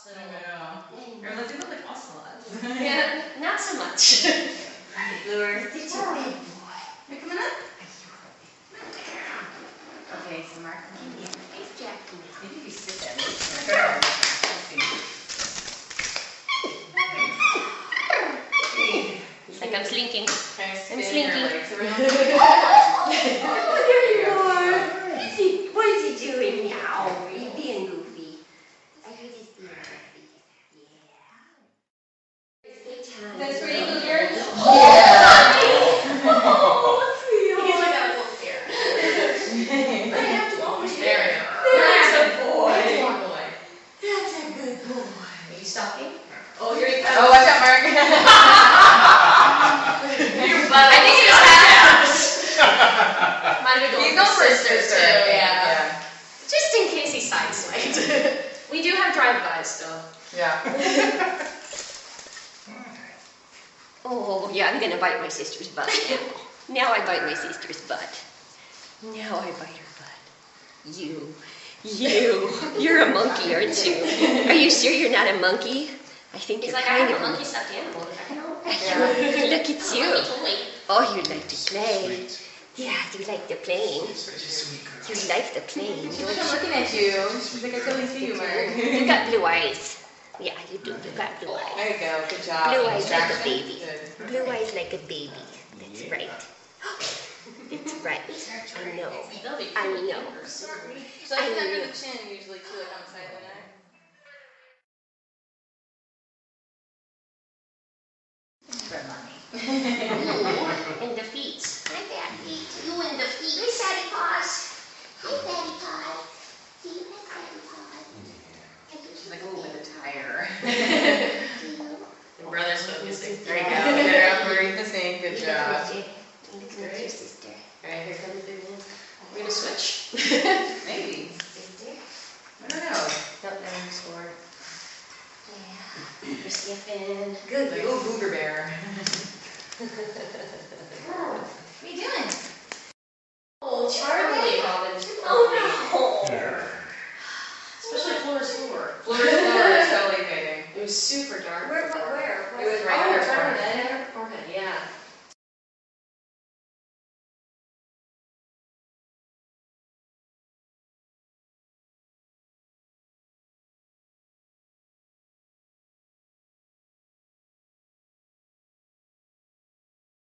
Or like, they look like ocelots. Yeah, not so much. Lure, such a big boy. You coming up? Okay, so Mark, come here. Here's Jackie. Maybe you sit there. Let's see. It's like I'm slinking. Kind of I'm spin your slinky. legs around. Oh, there you are. What is he doing now? Are you being goofy? I heard he's being goofy. Yeah. It's good time. That's pretty Luger? Oh, sweetheart. He's like a little stare. I have to always There we go. That's a boy. Let's walk away. That's a good boy. Are you stalking? Oh, here he comes. Oh, watch out, Mark. I think he was Might have been He's going going for for his sister sister. too, Yeah. Just in case he sideswiped. We do have drive-bys though. Yeah. Oh, yeah, I'm gonna bite my sister's butt now. Now I bite my sister's butt. Now I bite her butt. You're a monkey, aren't you? Are you sure you're not a monkey? I think He's you're like, I kind have of a monkey stuffed animal. I know. Look at you. Toy. Oh, you like to play. Yeah, you like the playing. You like the playing. She's like, I'm looking at you. She's like, I totally see you, Mark. You got blue eyes. Yeah, you do. You got blue eyes. There you go. Good job. Blue eyes like a Distraction. baby. Good. Blue eyes like a baby. That's right. That's right. I know. I know. So I can under the chin usually too, like on the side of the neck. For money. And the feet. Hi, Daddy. You and the feet. Hi, Daddy Paws. Hi, Daddy Paws. See you, Daddy Paws. She's like a little bit of tire. Your brother's focusing. There you go. Get her up underneath the sink. Good job. Look at your sister. Alright, here comes the one. We're gonna switch? Maybe. Sister. I don't know. Nope, I didn't score. Yeah. You're skipping. Good. Like a little booger bear. What are you doing? Oh, Charlie. Oh, no. Especially Flora's floor. Floor's floor is totally fading. It was super dark. Where? It was right under Oh, Flora.